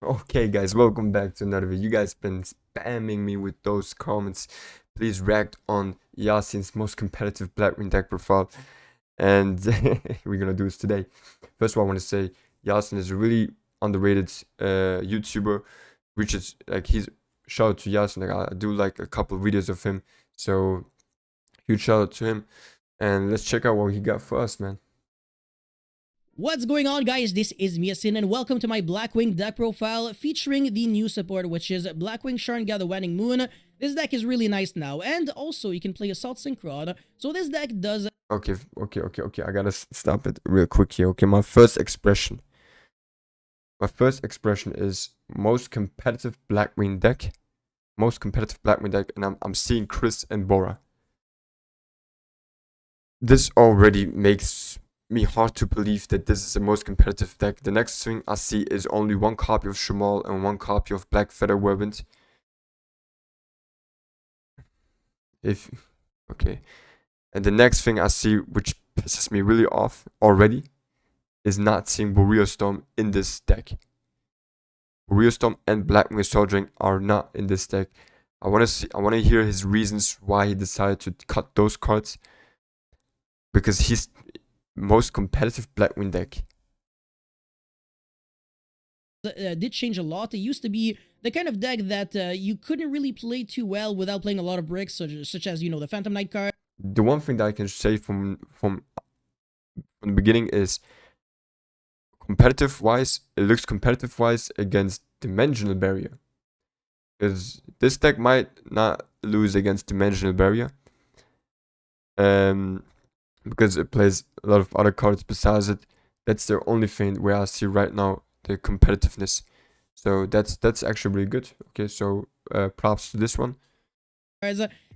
Okay, guys, welcome back to another video. You guys been spamming me with those comments. Please react on Yasin's most competitive Blackwing deck profile, and we're gonna do this today. First of all, I want to say Yasin is a really underrated YouTuber, which is like he's shout out to Yasin. Like I do like a couple of videos of him, so huge shout out to him. And let's check out what he got for us, man. What's going on, guys? This is Miasin and welcome to my Blackwing deck profile featuring the new support, which is Blackwing Sharnga the Waning Moon. This deck is really nice now, and also you can play Assault Synchron. So this deck does... Okay. I gotta stop it real quick here. Okay, my first expression. My first expression is most competitive Blackwing deck. Most competitive Blackwing deck, and I'm seeing Chris and Bora. This already makes me hard to believe that this is the most competitive deck. The next thing I see is only one copy of Shamal and one copy of Black Feather Weapons. If okay. And the next thing I see, which pisses me really off already, is not seeing Warrior Storm in this deck. Warrior Storm and Blackwing Soldiering are not in this deck. I want to hear his reasons why he decided to cut those cards, because he's most competitive Blackwing deck. did change a lot. It used to be the kind of deck that you couldn't really play too well without playing a lot of bricks, such as, you know, the Phantom Knight card. The one thing that I can say from the beginning is competitive wise, it looks competitive wise against Dimensional Barrier. Because this deck might not lose against Dimensional Barrier. Because it plays a lot of other cards besides it. That's the only thing where I see right now the competitiveness. So that's actually really good. Okay, so props to this one.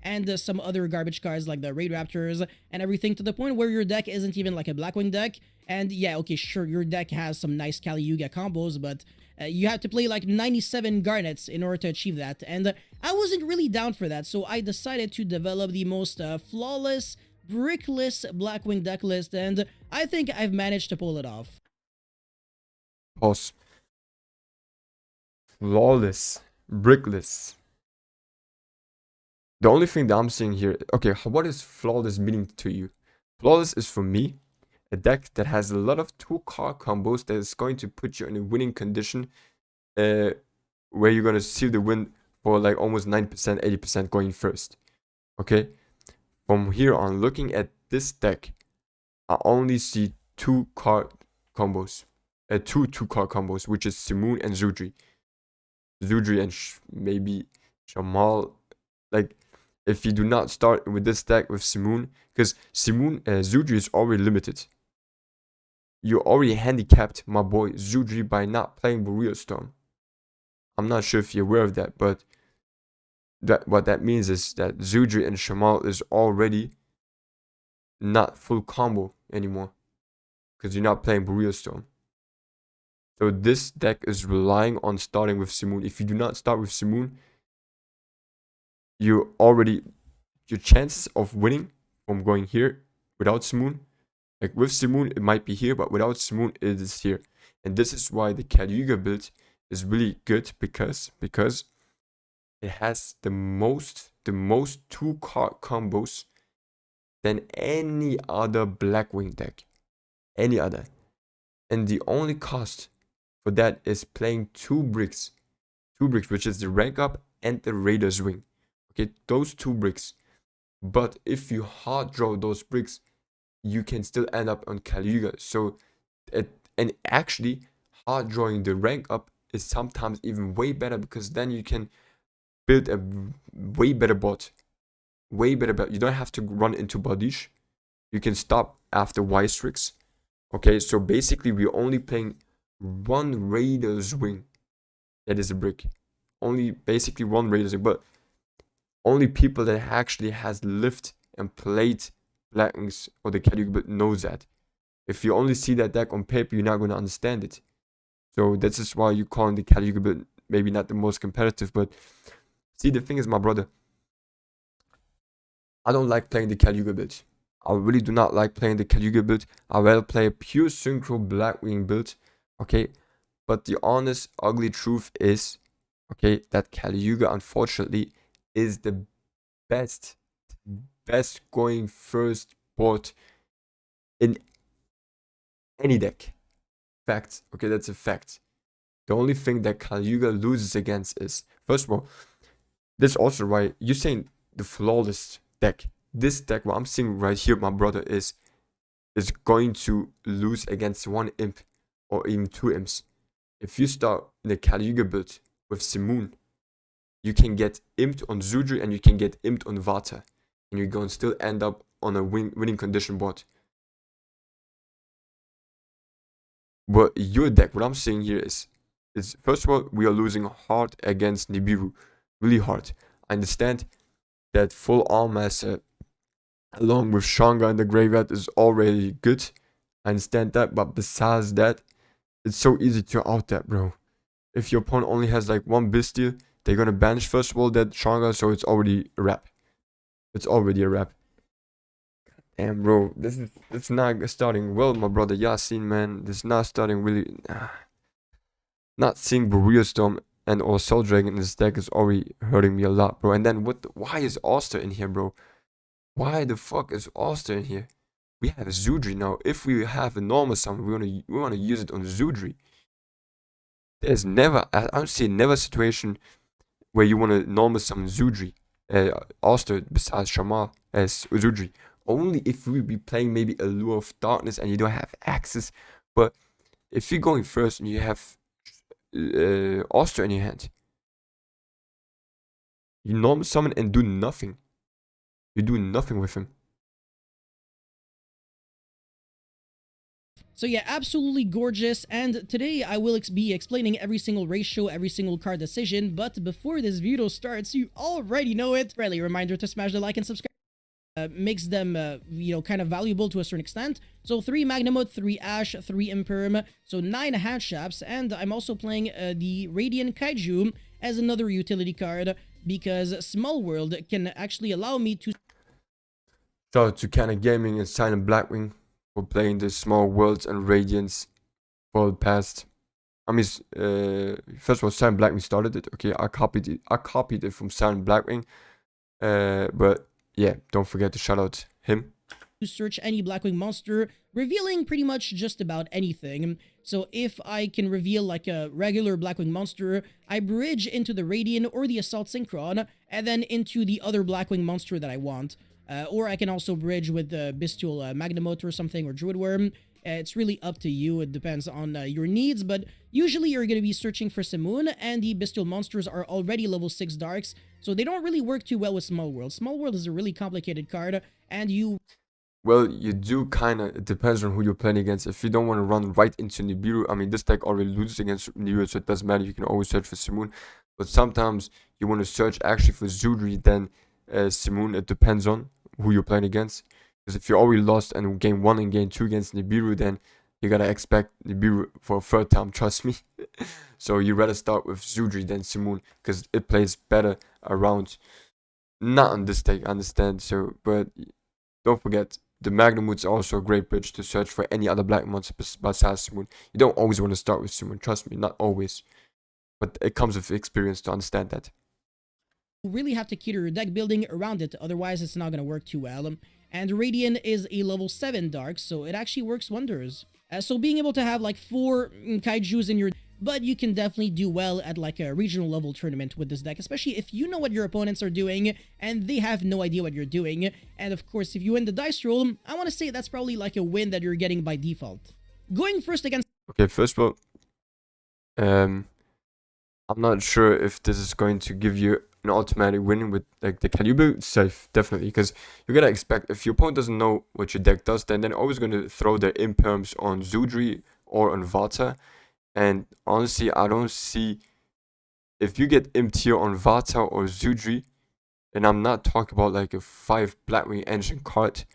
And some other garbage cards like the Raid Raptors and everything, to the point where your deck isn't even like a Blackwing deck. And yeah, okay, sure, your deck has some nice Kali Yuga combos, but you have to play like 97 Garnets in order to achieve that. And I wasn't really down for that, so I decided to develop the most flawless, brickless Blackwing deck list, and I think I've managed to pull it off. Pause. Flawless, brickless. The only thing that I'm seeing here, okay, what is flawless meaning to you? Flawless is for me a deck that has a lot of 2-card combos that is going to put you in a winning condition, where you're going to seal the win for like almost 9%, 80% going first. Okay, from here on, looking at this deck, I only see 2-card combos, two-card combos, which is Simoon and Zudri. Zudri and maybe Shamal. Like, if you do not start with this deck with Simoon, because Simoon Zudri is already limited. You already handicapped my boy Zudri by not playing Warrior Storm. I'm not sure if you're aware of that, but what that means is that Zudri and Shamal is already not full combo anymore, because you're not playing Warrior Storm. So this deck is relying on starting with Simoon. If you do not start with Simoon, your chances of winning from going here without Simoon, like with Simoon it might be here, but without Simoon it is here. And this is why the Caliuga build is really good, because it has the most 2-card combos than any other Blackwing deck. Any other. And the only cost for that is playing 2 bricks. 2 bricks, which is the rank up and the Raider's Wing. Okay, those 2 bricks. But if you hard draw those bricks, you can still end up on Caliuga. So, and actually, hard drawing the rank up is sometimes even way better, because then you can build a way better bot. Way better bot. You don't have to run into Badish. You can stop after Wystrix. Okay, so basically we're only playing one Raider's Wing. That is a brick. Only basically one Raider's Wing, but only people that actually has lived and played Blackwings or the Caliuga build knows that. If you only see that deck on paper, you're not going to understand it. So this is why you call the Caliuga build maybe not the most competitive. But see, the thing is, my brother, I don't like playing the Caliuga build. I really do not like playing the Caliuga build. I rather play a pure synchro Blackwing build. Okay, But the honest, ugly truth is, okay, that Caliuga unfortunately is the best going first board in any deck. Fact. Okay, that's a fact. The only thing that Caliuga loses against is, first of all, this also why you're saying the flawless deck. This deck, what I'm seeing right here, my brother, is going to lose against one imp or even two imps. If you start in a Caliuga build with Simoon, you can get imped on Zudri and you can get imped on Vata, and you're going to still end up on a winning condition board. But your deck, what I'm saying here is first of all, we are losing hard against Nibiru, really hard. I understand that full arm master along with Shanga in the graveyard is already good. I understand that, but besides that, it's so easy to out that, bro. If your opponent only has like one Bestial, they're gonna banish first of all that Shanga, so it's already a wrap. It's already a wrap. Damn, bro, it's not starting well, my brother Yasin, man. This is not starting really. Not seeing Barrier Storm and or Soul Dragon in this deck is already hurting me a lot, bro. And then why is Oster in here, bro? Why the fuck is Oster in here? We have Zudri now. If we have a normal summon, we wanna use it on Zudri. There's never, I don't see never a situation where you wanna normal summon Zudri, Oster besides Shamal as Zudri. Only if we be playing maybe a Lure of Darkness and you don't have access. But if you're going first and you have Oster in your hand, you normal summon and do nothing. You do nothing with him. So yeah, absolutely gorgeous, and today I will be explaining every single ratio, every single card decision, but before this video starts, you already know it. Friendly reminder to smash the like and subscribe. Makes them, kind of valuable to a certain extent. So 3 Magnamut, 3 Ash, 3 Imperm, so 9 Handshaps, and I'm also playing the Radiant Kaiju as another utility card, because Small World can actually allow me to... Shout out to Canon Gaming and Silent Blackwing for playing the Small Worlds and Radiance for the past. I mean, first of all, Silent Blackwing started it. Okay, I copied it from Silent Blackwing. But yeah, don't forget to shout out him. To search any Blackwing monster, revealing pretty much just about anything. So if I can reveal like a regular Blackwing monster, I bridge into the Radiant or the Assault Synchron, and then into the other Blackwing monster that I want. Or I can also bridge with the Bestial Magnamut or something, or Druid Worm. It's really up to you. It depends on your needs, but usually you're going to be searching for Simoon, and the Bestial monsters are already level 6 Darks, so they don't really work too well with Small World. Small World is a really complicated card, and you... Well, you do kind of, it depends on who you're playing against. If you don't want to run right into Nibiru, I mean, this deck already loses against Nibiru, so it doesn't matter. You can always search for Simoon. But sometimes you want to search actually for Zudri than Simoon. It depends on who you're playing against. Because if you're already lost and game 1 and game 2 against Nibiru, then you gotta expect Nibiru for a third time, trust me. So you rather start with Zudri than Simoon, because it plays better around. Not on this deck, I understand. So, but don't forget, the Magnamut's also a great bridge to search for any other black monster besides Simoon. You don't always want to start with Simoon, trust me, not always. But it comes with experience to understand that. You really have to cater your deck building around it, otherwise it's not going to work too well. And Radiant is a level 7 Dark, so it actually works wonders. So being able to have like 4 Kaijus in your... But you can definitely do well at like a regional level tournament with this deck, especially if you know what your opponents are doing and they have no idea what you're doing. And of course, if you win the dice roll, I want to say that's probably like a win that you're getting by default. Going first against... Okay, first of all, I'm not sure if this is going to give you an automatic win with like the Caliber. Safe, definitely, because you gotta expect, if your opponent doesn't know what your deck does, then they're always gonna throw their imperms on Zudri or on Vata. And honestly, I don't see, if you get imp tier on Vata or Zudri, and I'm not talking about like a 5 Blackwing engine card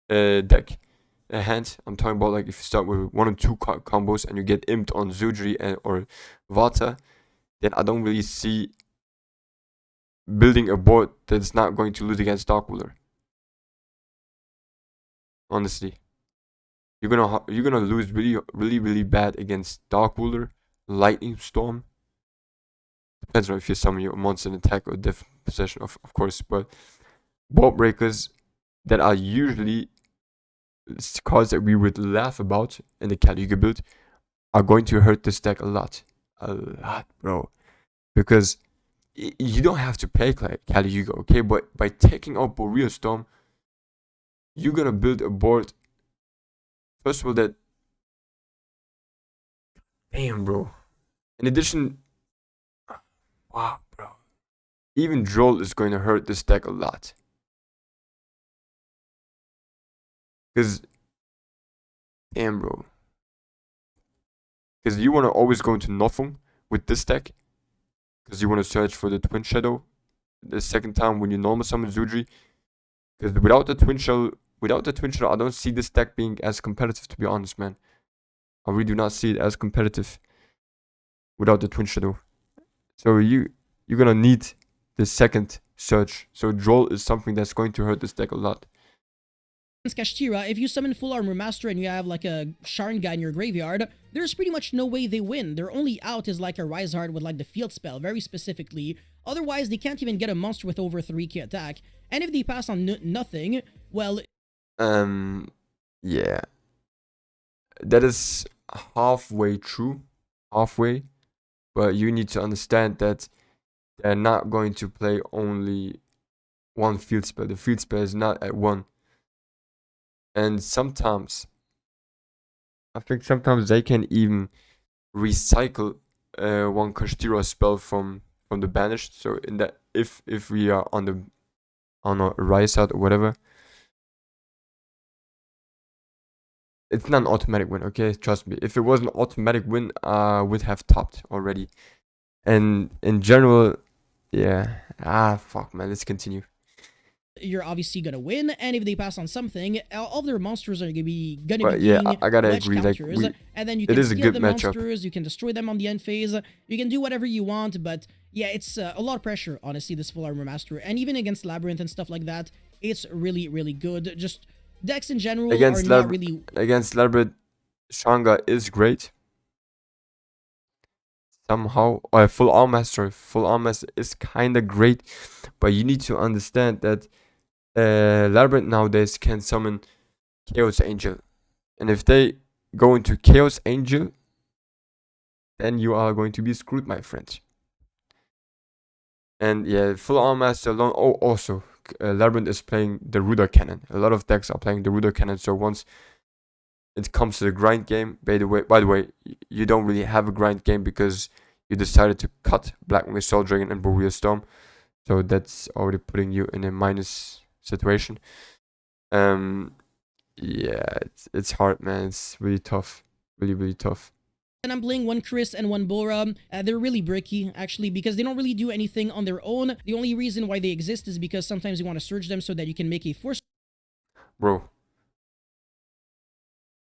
deck hand. I'm talking about like if you start with 1 or 2 combos and you get imped on Zudri or Vata, then I don't really see building a board that's not going to lose against Dark Ruler. Honestly, you're gonna lose really bad against Dark Ruler Lightning Storm. Depends on if you summon your monster in attack or def possession, of course. But Ball Breakers that are usually cards that we would laugh about in the Caliga build are going to hurt this deck a lot. A lot, bro. Because you don't have to play Caliga, okay? But by taking out Borea Storm, you're gonna build a board. First of all, that. Damn, bro. In addition, wow, bro. Even Droll is going to hurt this deck a lot. Because, damn, bro. Because you want to always go into nothing with this deck. Because you want to search for the Twin Shadow the second time when you normal summon Zudri. Because without the Twin Shadow, I don't see this deck being as competitive, to be honest, man. I really do not see it as competitive without the Twin Shadow. So you're gonna need the second search. So Droll is something that's going to hurt this deck a lot. Kashtira, if you summon Full Armor Master and you have like a Sharn guy in your graveyard, there's pretty much no way they win. Their only out is like a Rise Hard with like the field spell, very specifically. Otherwise, they can't even get a monster with over 3k attack. And if they pass on nothing, well... Yeah. That is halfway true. Halfway. But you need to understand that they're not going to play only one field spell. The field spell is not at 1. And sometimes, I think sometimes they can even recycle one Kashtira spell from the banished. So in that, if we are on a rise out or whatever, it's not an automatic win. Okay, trust me. If it was an automatic win, I would have topped already. And in general, yeah. Fuck, man. Let's continue. You're obviously gonna win, and if they pass on something, all their monsters are gonna be yeah, I gotta agree. Counters, like and then you can steal good the matchup. monsters, you can destroy them on the end phase, you can do whatever you want. But yeah, it's a lot of pressure, honestly, this Full Armor Master, and even against Labyrinth and stuff like that, it's really, really good. Just decks in general against are not really... Against Labyrinth, Shanga is great. Somehow, Full Armor Master is kind of great, but you need to understand that Labyrinth nowadays can summon Chaos Angel, and if they go into Chaos Angel, then you are going to be screwed, my friend. And yeah, Full Armor Master alone. Oh, also, Labyrinth is playing the Ruder Cannon. A lot of decks are playing the Ruder Cannon. So once it comes to the grind game, by the way, you don't really have a grind game because you decided to cut Blackwing, Soul Dragon, and Borea Storm. So that's already putting you in a minus situation. Yeah, it's hard, man. It's really tough. Really, really tough. And I'm playing one Chris and one Bora. They're really bricky, actually, because they don't really do anything on their own. The only reason why they exist is because sometimes you want to search them so that you can make a force. Bro,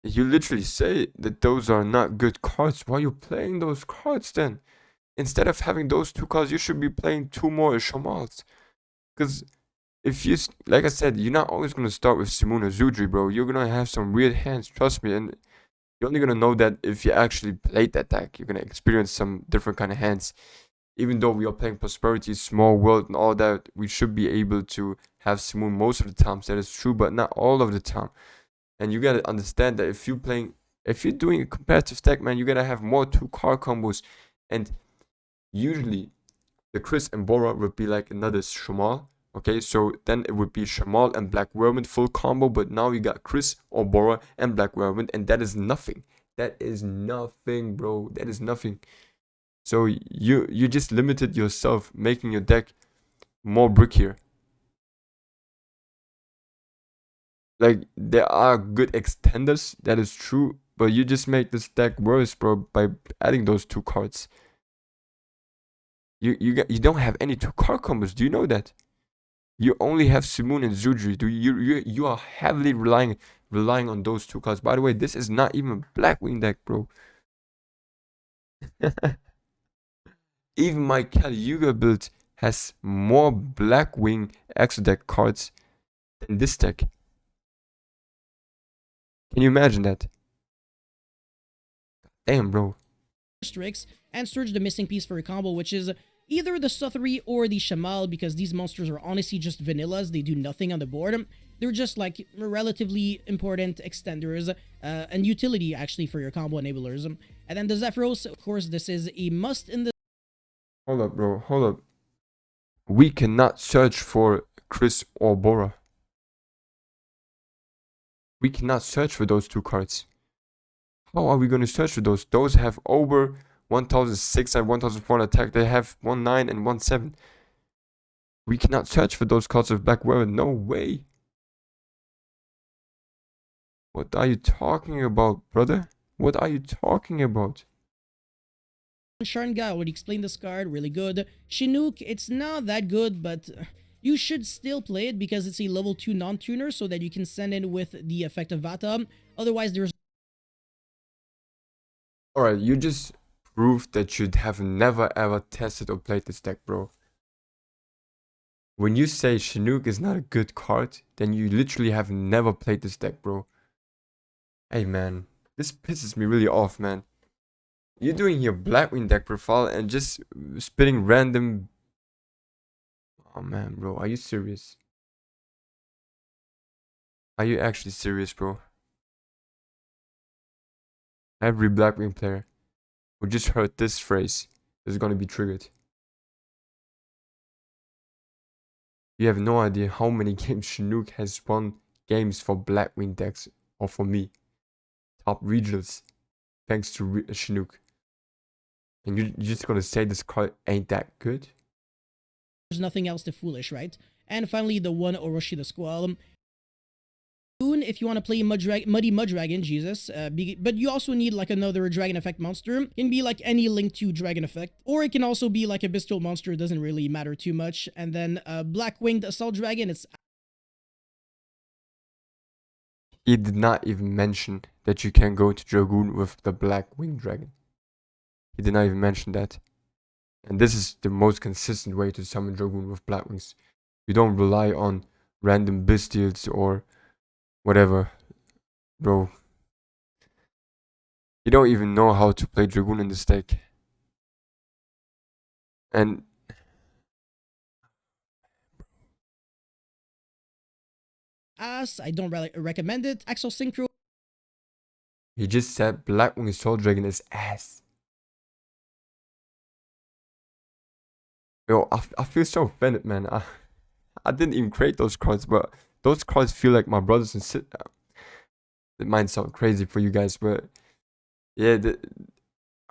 you literally say that those are not good cards. Why are you playing those cards then? Instead of having those 2 cards, you should be playing 2 more Shamals. Because if you, like I said, you're not always going to start with Simoon or Zudri, bro. You're going to have some weird hands, trust me. And you're only going to know that if you actually played that deck. You're going to experience some different kind of hands. Even though we are playing Prosperity, Small World, and all that, we should be able to have Simoon most of the times. That is true, but not all of the time. And you gotta understand that if you're doing a competitive deck, man, you gotta have more 2-card combos. And usually, the Chris and Bora would be like another Shamal. Okay, so then it would be Shamal and Black Werewolf full combo. But now you got Chris or Bora and Black Werewolf, and that is nothing. That is nothing, bro. That is nothing. So you just limited yourself, making your deck more brickier. Like, there are good extenders, that is true, but you just make this deck worse, bro, by adding those 2 cards. You don't have any 2-card combos. Do you know that? You only have Simoon and Zudri. You are heavily relying on those 2 cards. By the way, this is not even a Blackwing deck, bro. Even my Caliuga build has more Blackwing extra deck cards than this deck. Can you imagine that? Damn, bro. Strix and search the missing piece for a combo, which is either the Suthri or the Shamal, because these monsters are honestly just vanillas. They do nothing on the board. They're just like relatively important extenders and utility actually for your combo enablers. And then the Zephyros, of course, this is a must in the... Hold up, bro. Hold up. We cannot search for Chris or Bora. We cannot search for those two cards. How are we going to search for those? Those have over 1,600 and 1,400 attack. They have 1,900 and 1,700. We cannot search for those cards of Black Weapon. No way. What are you talking about, brother? What are you talking about? Sharn guy already explained this card, really good. Chinook, it's not that good, but you should still play it because it's a level 2 non-tuner so that you can send in with the effect of Vata. Otherwise, there's... Alright, you just proved that you'd have never ever tested or played this deck, bro. When you say Chinook is not a good card, then you literally have never played this deck, bro. Hey man, this pisses me really off, man. You're doing your Blackwing deck profile and just spitting random... Oh man, bro, are you serious? Are you actually serious, bro? Every Blackwing player who just heard this phrase is gonna be triggered. You have no idea how many games Chinook has won games for Blackwing decks, or for me. Top regionals, thanks to Chinook. And you're just gonna say this card ain't that good? There's nothing else to foolish, right? And finally, the one Orochi the Squall. If you want to play Muddy Mud Dragon, Jesus, but you also need like another Dragon Effect monster. It can be like any Link to Dragon Effect, or it can also be like a Bestial monster. It doesn't really matter too much. And then Black-Winged Assault Dragon, it's... He did not even mention that you can go to Dragoon with the Black-Winged Dragon. He did not even mention that. And this is the most consistent way to summon Dragoon with Blackwings. You don't rely on random Bestials or whatever, bro. You don't even know how to play Dragoon in this deck. And I don't really recommend it. Axel Synchro. he just said Blackwing Soul Dragon is ass. Yo, I feel so offended, man. I didn't even create those cards, but those cards feel like my brothers and sisters. It might sound crazy for you guys, but yeah,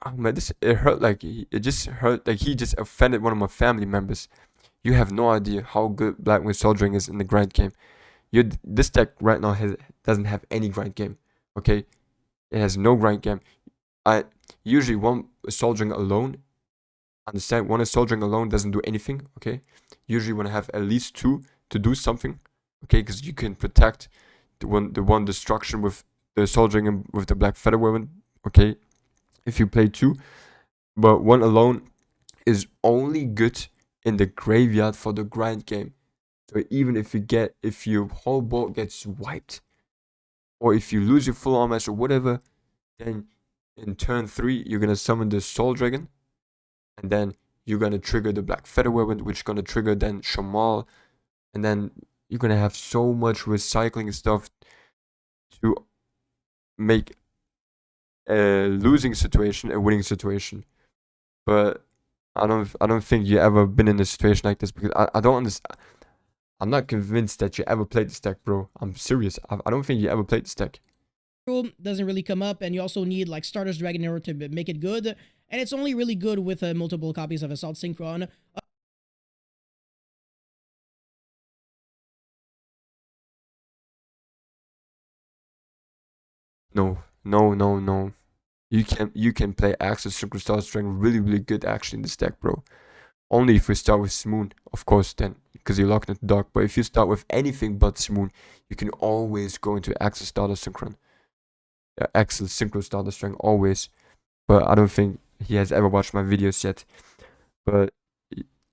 oh man, it hurt like it just hurt like he just offended one of my family members. You have no idea how good Blackwing Soul Dragon is in the grind game. This deck right now doesn't have any grind game. Okay, it has no grind game. I usually one Soul Dragon alone. Understand? One Soul Dragon alone doesn't do anything. Okay, usually want to have at least two to do something. Okay, because you can protect the one destruction with the Soul Dragon with the Black Feather Weapon. Okay, if you play two, but one alone is only good in the graveyard for the grind game. So even if your whole board gets wiped, or if you lose your full armor or whatever, then in turn 3 you're gonna summon the Soul Dragon, and then you're gonna trigger the Black Feather Weapon, which is gonna trigger then Shamal, and then you're gonna have so much recycling stuff to make a losing situation a winning situation. But I don't think you ever been in a situation like this, because I don't understand. I'm not convinced that you ever played this deck, bro. I'm serious. I don't think you ever played this deck. Doesn't really come up, and you also need like Stardust Dragon in order to make it good, and it's only really good with multiple copies of Assault Synchron. No. You can play Access Synchro Stardust Dragon really good actually in this deck, bro. Only if we start with Smoon, of course, then, because you're locked in the dark. But if you start with anything but Smoon, you can always go into Access Stardust Synchron. Access Synchro Stardust Dragon, always. But I don't think he has ever watched my videos yet. But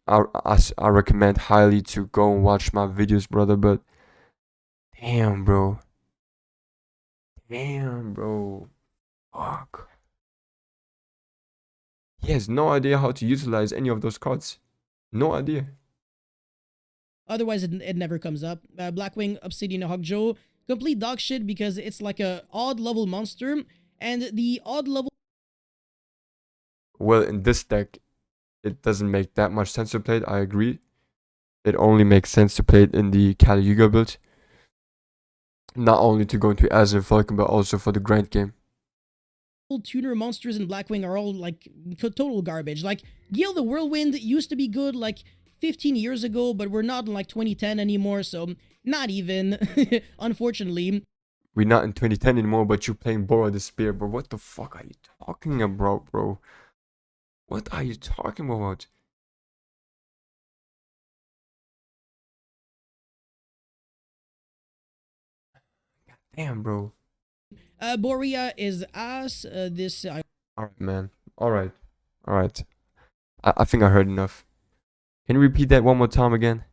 I recommend highly to go and watch my videos, brother. But damn, bro. Damn, bro. Fuck. He has no idea how to utilize any of those cards. No idea. Otherwise, it never comes up. Blackwing, Obsidian Hogjo, complete dog shit because it's like a odd level monster, and the odd level. Well, in this deck, it doesn't make that much sense to play it. I agree. It only makes sense to play it in the Kali Yuga build. Not only to go into Azure Falcon, but also for the grind game. Tuner monsters in Blackwing are all like total garbage. Like Gale the Whirlwind used to be good like 15 years ago, but we're not in like 2010 anymore, so not even, unfortunately. We're not in 2010 anymore, but you're playing Bora the Spear. But what the fuck are you talking about, bro? What are you talking about? Damn, bro. Borea is ass. Alright, man. Alright. Alright. I think I heard enough. Can you repeat that one more time again?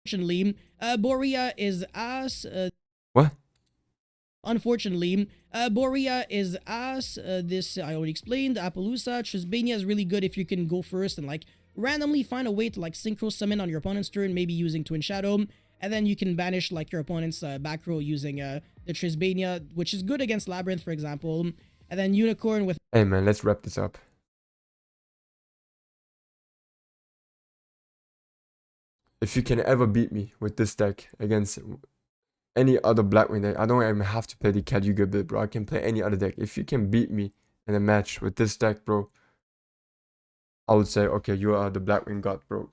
Unfortunately, Borea is ass. What? Unfortunately, Borea is ass. This I already explained. Appaloosa, Trisbania is really good if you can go first and like randomly find a way to like synchro summon on your opponent's turn, maybe using Twin Shadow, and then you can banish like your opponent's back row using the Trisbania, which is good against Labyrinth, for example. And then Unicorn with. Hey man, let's wrap this up. If you can ever beat me with this deck against any other Blackwing deck, I don't even have to play the Kalyuga build, bro. I can play any other deck. If you can beat me in a match with this deck, bro, I would say, okay, you are the Blackwing god, bro.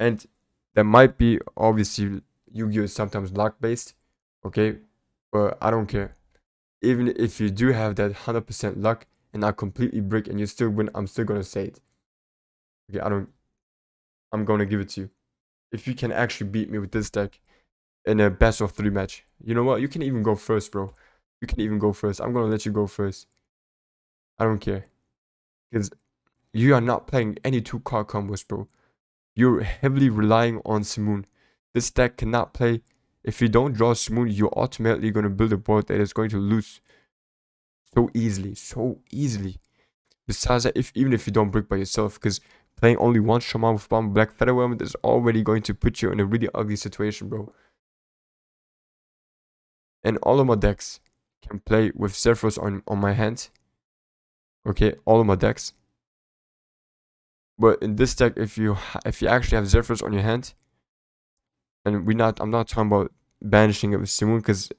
And there might be, obviously, Yu-Gi-Oh! Is sometimes luck-based, okay? But I don't care. Even if you do have that 100% luck and I completely brick and you still win, I'm still gonna say it. Okay, I'm gonna give it to you. If you can actually beat me with this deck in a best of 3 match, you know what? You can even go first, bro. You can even go first. I'm gonna let you go first. I don't care. Because you are not playing any 2-card combos, bro. You're heavily relying on Simoon. This deck cannot play. If you don't draw Simoon, you're automatically going to build a board that is going to lose so easily. So easily. Besides that, even if you don't brick by yourself, because playing only one shaman with one black featherwhelm is already going to put you in a really ugly situation, bro. And all of my decks can play with Zephyros on my hand. Okay, all of my decks. But in this deck, if you actually have Zephyros on your hand, and I'm not talking about banishing it with Simoon, because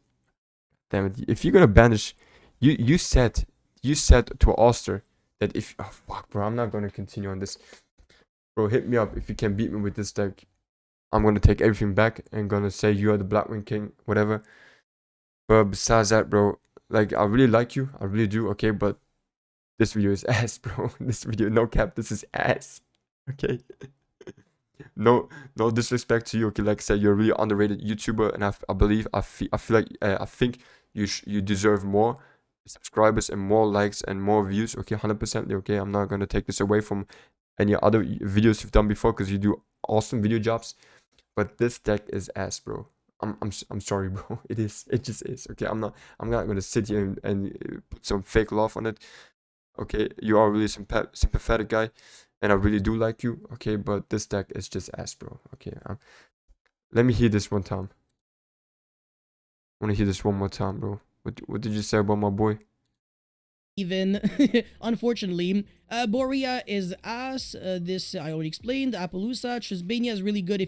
damn it, if you're gonna banish, you said to Oster that if oh fuck, bro, I'm not gonna continue on this. Bro, hit me up if you can beat me with this deck. I'm gonna take everything back and gonna say you are the Blackwing King, whatever. But besides that, bro, like I really like you, I really do. Okay, but this video is ass, bro. This video, no cap, this is ass. Okay. No disrespect to you. Okay, like I said, you're a really underrated YouTuber, and I feel like I think you deserve more subscribers and more likes and more views. Okay, 100%. Okay, I'm not gonna take this away from any other videos you've done before because you do awesome video jobs, but this deck is ass, bro. I'm sorry, bro. It is. It just is. Okay, I'm not gonna sit here and put some fake love on it. Okay, you are really sympathetic guy, and I really do like you. Okay, but this deck is just ass, bro. Okay, let me hear this one time. I want to hear this one more time, bro. What did you say about my boy? Even, unfortunately, Borea is ass. This I already explained. Appaloosa, Trisbania is really good if you